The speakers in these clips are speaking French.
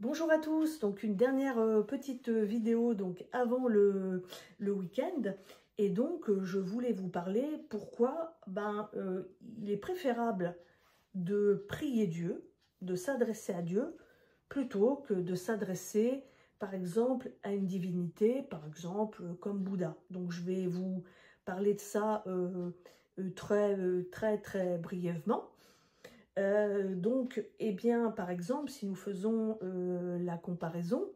Bonjour à tous, donc une dernière petite vidéo donc avant le week-end, et donc je voulais vous parler pourquoi il est préférable de prier Dieu, de s'adresser à Dieu, plutôt que de s'adresser par exemple à une divinité, par exemple comme Bouddha. Donc je vais vous parler de ça très brièvement. Eh bien, par exemple, si nous faisons la comparaison,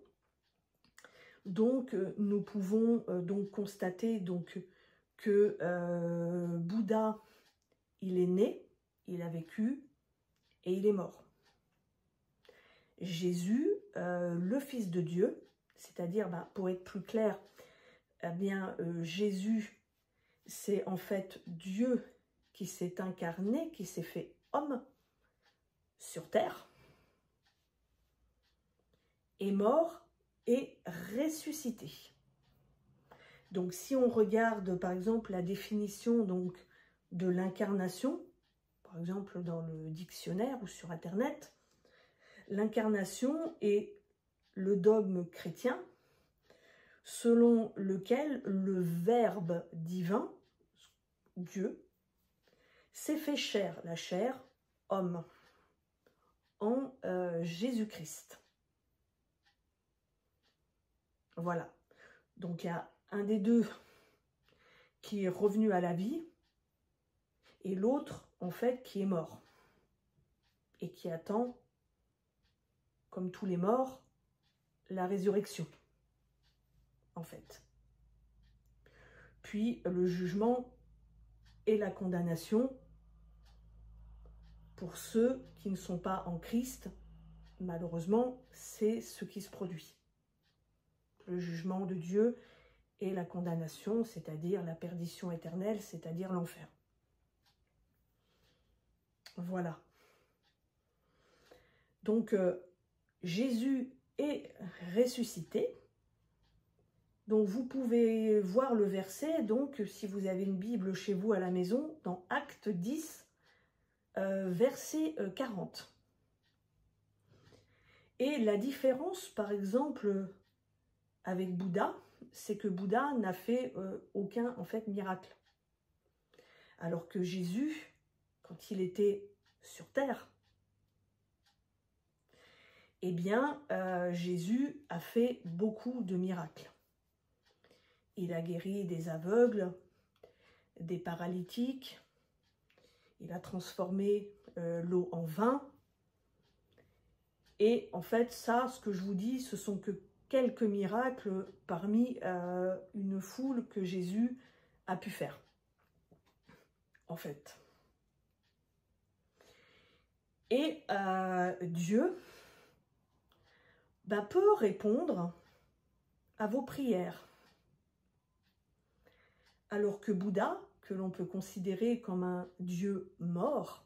nous pouvons donc constater que Bouddha, il est né, il a vécu et il est mort. Jésus, le Fils de Dieu, c'est-à-dire, pour être plus clair, Jésus, c'est en fait Dieu qui s'est incarné, qui s'est fait homme sur terre, est mort et ressuscité. Donc si on regarde par exemple la définition de l'incarnation, par exemple dans le dictionnaire ou sur internet, l'incarnation est le dogme chrétien selon lequel le Verbe divin, Dieu, s'est fait chair, la chair, homme, en Jésus-Christ. Voilà. Donc il y a un des deux qui est revenu à la vie et l'autre, en fait, qui est mort et qui attend, comme tous les morts, la résurrection, en fait. Puis le jugement et la condamnation pour ceux qui ne sont pas en Christ. Malheureusement, c'est ce qui se produit. Le jugement de Dieu et la condamnation, c'est-à-dire la perdition éternelle, c'est-à-dire l'enfer. Voilà. Donc, Jésus est ressuscité. Donc, vous pouvez voir le verset, donc, si vous avez une Bible chez vous à la maison, dans Acte 10, verset 40. Et la différence, par exemple, avec Bouddha, c'est que Bouddha n'a fait aucun, en fait, miracle. Alors que Jésus, quand il était sur terre, eh bien, Jésus a fait beaucoup de miracles. Il a guéri des aveugles, des paralytiques, il a transformé l'eau en vin. Et en fait, ça, ce que je vous dis, ce sont que quelques miracles parmi une foule que Jésus a pu faire, en fait. Et Dieu peut répondre à vos prières. Alors que Bouddha, que l'on peut considérer comme un Dieu mort,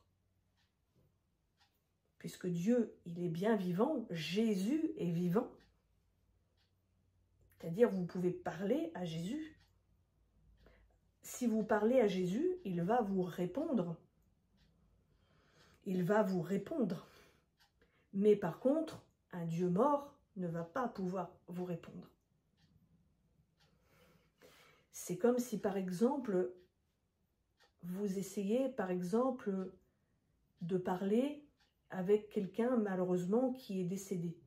puisque Dieu, il est bien vivant, Jésus est vivant. C'est-à-dire, vous pouvez parler à Jésus. Si vous parlez à Jésus, il va vous répondre. Il va vous répondre. Mais par contre, un Dieu mort ne va pas pouvoir vous répondre. C'est comme si, par exemple, vous essayez, par exemple, de parler avec quelqu'un, malheureusement, qui est décédé.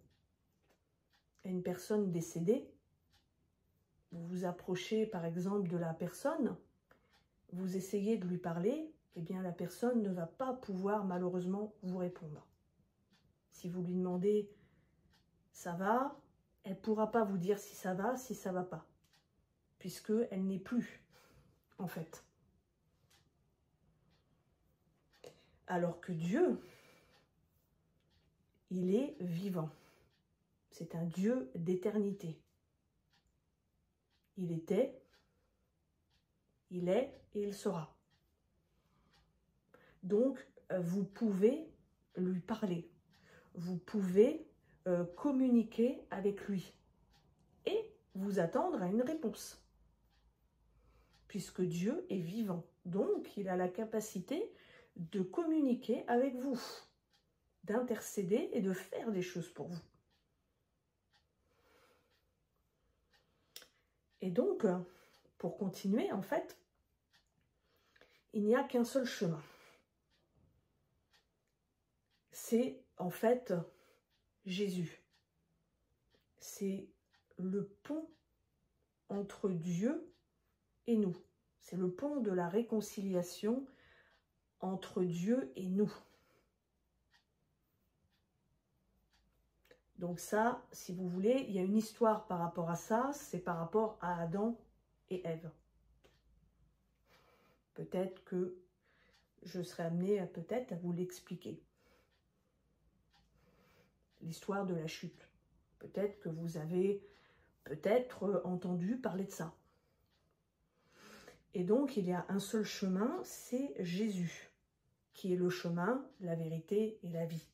Une personne décédée, vous vous approchez, par exemple, de la personne, vous essayez de lui parler, eh bien, la personne ne va pas pouvoir, malheureusement, vous répondre. Si vous lui demandez « ça va », elle ne pourra pas vous dire si ça va pas, puisqu'elle n'est plus, en fait. Alors que Dieu, il est vivant. C'est un Dieu d'éternité. Il était, il est et il sera. Donc, vous pouvez lui parler. Vous pouvez communiquer avec lui et vous attendre à une réponse. Puisque Dieu est vivant. Donc, il a la capacité de communiquer avec vous, d'intercéder et de faire des choses pour vous. Et donc, pour continuer, en fait, il n'y a qu'un seul chemin. C'est en fait Jésus. C'est le pont entre Dieu et nous. C'est le pont de la réconciliation entre Dieu et nous. Donc ça, si vous voulez, il y a une histoire par rapport à ça, c'est par rapport à Adam et Ève. Peut-être que je serai amenée peut-être à vous l'expliquer. L'histoire de la chute. Peut-être que vous avez peut-être entendu parler de ça. Et donc, il y a un seul chemin, c'est Jésus, qui est le chemin, la vérité et la vie.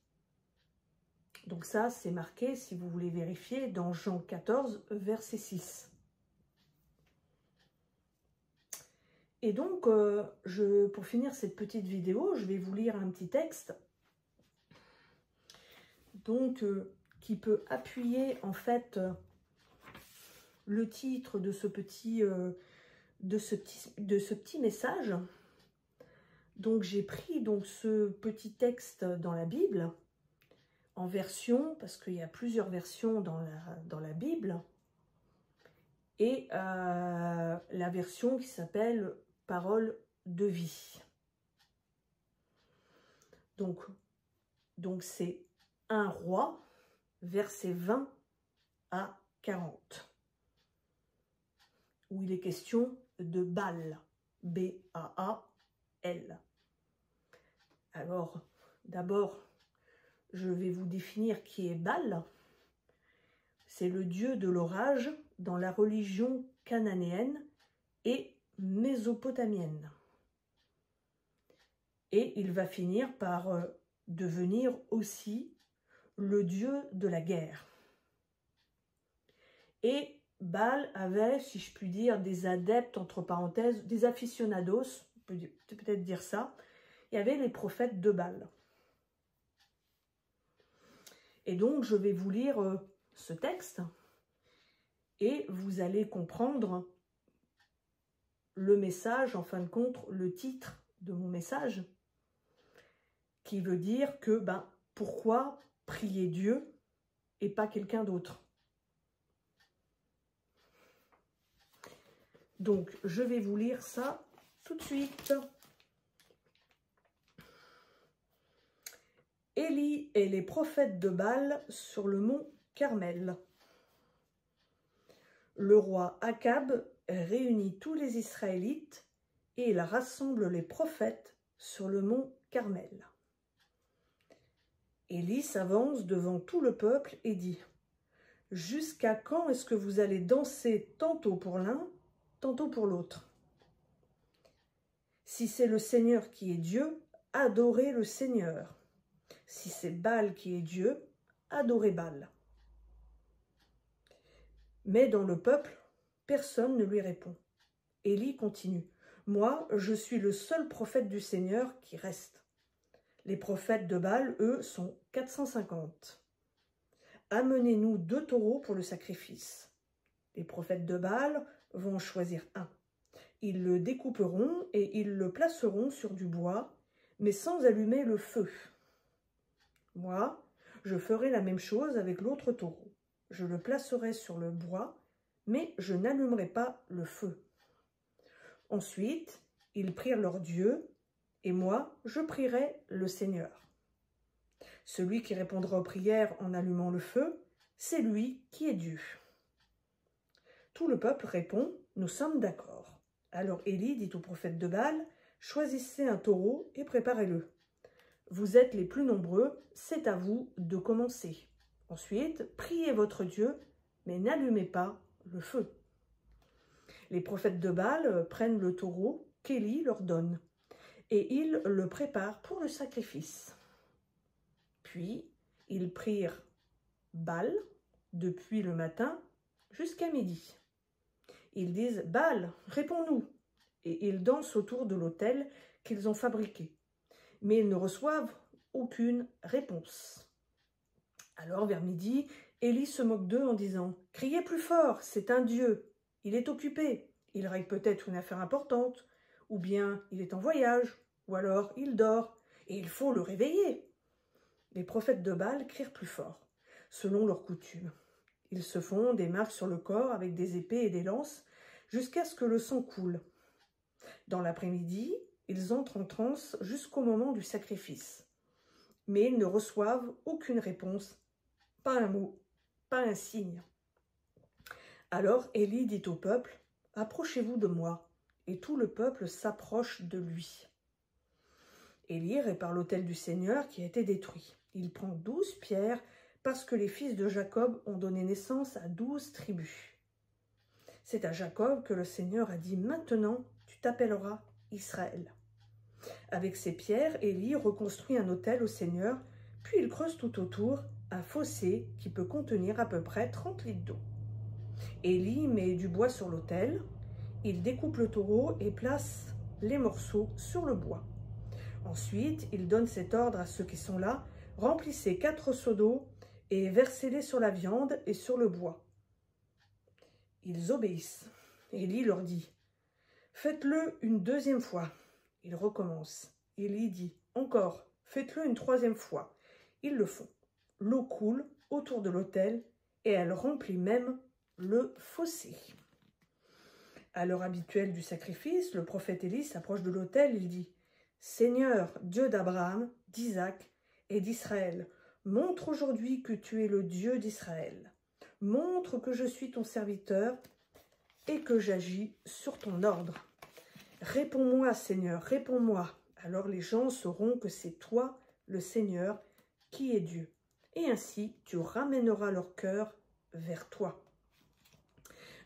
Donc ça, c'est marqué, si vous voulez vérifier, dans Jean 14, verset 6. Et donc, pour finir cette petite vidéo, je vais vous lire un petit texte donc, qui peut appuyer en fait le titre de ce petit message. Donc j'ai pris donc ce petit texte dans la Bible en version, parce qu'il y a plusieurs versions dans la Bible, et la version qui s'appelle Parole de vie. Donc c'est 1 Roi, verset 20 à 40, où il est question de Baal, B-A-A-L. Alors, d'abord, je vais vous définir qui est Baal. C'est le dieu de l'orage dans la religion cananéenne et mésopotamienne. Et il va finir par devenir aussi le dieu de la guerre. Et Baal avait, si je puis dire, des adeptes, entre parenthèses, des aficionados, on peut peut-être dire ça. Il y avait les prophètes de Baal. Et donc, je vais vous lire ce texte et vous allez comprendre le message, en fin de compte, le titre de mon message, qui veut dire que, pourquoi prier Dieu et pas quelqu'un d'autre? Donc, je vais vous lire ça tout de suite. Élie et les prophètes de Baal sur le mont Carmel. Le roi Akab réunit tous les Israélites et il rassemble les prophètes sur le mont Carmel. Élie s'avance devant tout le peuple et dit : « Jusqu'à quand est-ce que vous allez danser tantôt pour l'un, tantôt pour l'autre ? Si c'est le Seigneur qui est Dieu, adorez le Seigneur. Si c'est Baal qui est Dieu, adorez Baal. » Mais dans le peuple, personne ne lui répond. Élie continue : « Moi, je suis le seul prophète du Seigneur qui reste. Les prophètes de Baal, eux, sont 450. Amenez-nous 2 taureaux pour le sacrifice. » Les prophètes de Baal vont en choisir un. Ils le découperont et ils le placeront sur du bois, mais sans allumer le feu. Moi, je ferai la même chose avec l'autre taureau. Je le placerai sur le bois, mais je n'allumerai pas le feu. Ensuite, ils prirent leur Dieu, et moi, je prierai le Seigneur. Celui qui répondra aux prières en allumant le feu, c'est lui qui est Dieu. Tout le peuple répond : nous sommes d'accord. Alors Élie dit au prophète de Baal : choisissez un taureau et préparez-le. Vous êtes les plus nombreux, c'est à vous de commencer. Ensuite, priez votre Dieu, mais n'allumez pas le feu. Les prophètes de Baal prennent le taureau qu'Élie leur donne, et ils le préparent pour le sacrifice. Puis, ils prirent Baal depuis le matin jusqu'à midi. Ils disent : Baal, réponds-nous, et ils dansent autour de l'autel qu'ils ont fabriqué. Mais ils ne reçoivent aucune réponse. Alors, vers midi, Élie se moque d'eux en disant : criez plus fort, c'est un Dieu. il est occupé, il règle peut-être une affaire importante, ou bien il est en voyage, ou alors il dort, et il faut le réveiller. » Les prophètes de Baal crient plus fort, selon leur coutume. Ils se font des marques sur le corps avec des épées et des lances, jusqu'à ce que le sang coule. Dans l'après-midi, ils entrent en transe jusqu'au moment du sacrifice. Mais ils ne reçoivent aucune réponse, pas un mot, pas un signe. Alors Élie dit au peuple, « Approchez-vous de moi », et tout le peuple s'approche de lui. Élie répare l'autel du Seigneur qui a été détruit. Il prend 12 pierres parce que les fils de Jacob ont donné naissance à 12 tribus. C'est à Jacob que le Seigneur a dit, « Maintenant, tu t'appelleras Israël. » Avec ces pierres, Élie reconstruit un autel au Seigneur, puis il creuse tout autour un fossé qui peut contenir à peu près 30 litres d'eau. Élie met du bois sur l'autel, il découpe le taureau et place les morceaux sur le bois. Ensuite, il donne cet ordre à ceux qui sont là, « Remplissez 4 seaux d'eau et versez-les sur la viande et sur le bois. » Ils obéissent. Élie leur dit, « Faites-le une 2e fois. » Ils recommencent. Élie dit, « Encore, faites-le une 3e fois. » Ils le font. L'eau coule autour de l'autel et elle remplit même le fossé. À l'heure habituelle du sacrifice, le prophète Élie s'approche de l'autel, il dit, « Seigneur, Dieu d'Abraham, d'Isaac et d'Israël, montre aujourd'hui que tu es le Dieu d'Israël. Montre que je suis ton serviteur et que j'agis sur ton ordre. Réponds-moi, Seigneur, réponds-moi. Alors les gens sauront que c'est toi, le Seigneur, qui est Dieu. Et ainsi, tu ramèneras leur cœur vers toi. »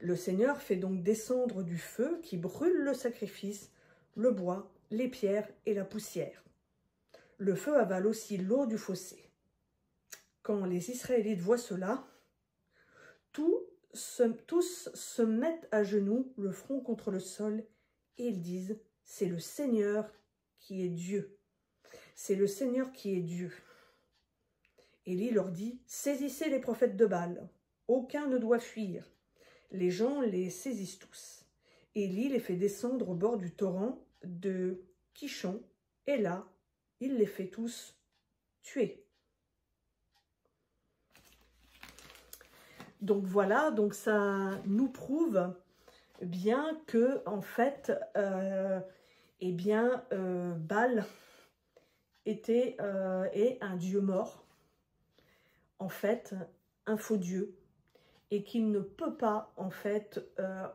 Le Seigneur fait donc descendre du feu qui brûle le sacrifice, le bois, les pierres et la poussière. Le feu avale aussi l'eau du fossé. Quand les Israélites voient cela, tous se mettent à genoux, le front contre le sol, et ils disent, « C'est le Seigneur qui est Dieu. C'est le Seigneur qui est Dieu. » Élie leur dit, « Saisissez les prophètes de Baal. Aucun ne doit fuir. » Les gens les saisissent tous. Élie les fait descendre au bord du torrent de Kishon, et là, il les fait tous tuer. Donc voilà, donc ça nous prouve bien que, en fait, Baal est un dieu mort, en fait, un faux dieu, et qu'il ne peut pas, en fait,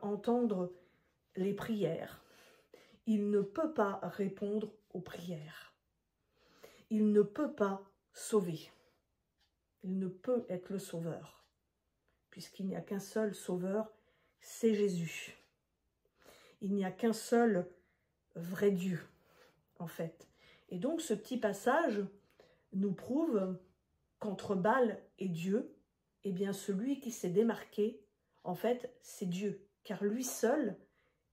entendre les prières. Il ne peut pas répondre aux prières. Il ne peut pas sauver. Il ne peut être le sauveur, puisqu'il n'y a qu'un seul sauveur, c'est Jésus. Il n'y a qu'un seul vrai Dieu, en fait. Et donc, ce petit passage nous prouve qu'entre Baal et Dieu, eh bien, celui qui s'est démarqué, en fait, c'est Dieu, car lui seul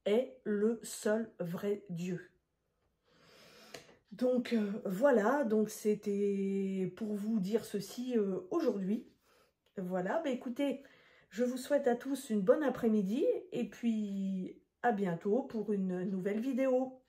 est le seul vrai Dieu. Donc, voilà, donc c'était pour vous dire ceci aujourd'hui. Voilà, bah écoutez, je vous souhaite à tous une bonne après-midi, et puis à bientôt pour une nouvelle vidéo.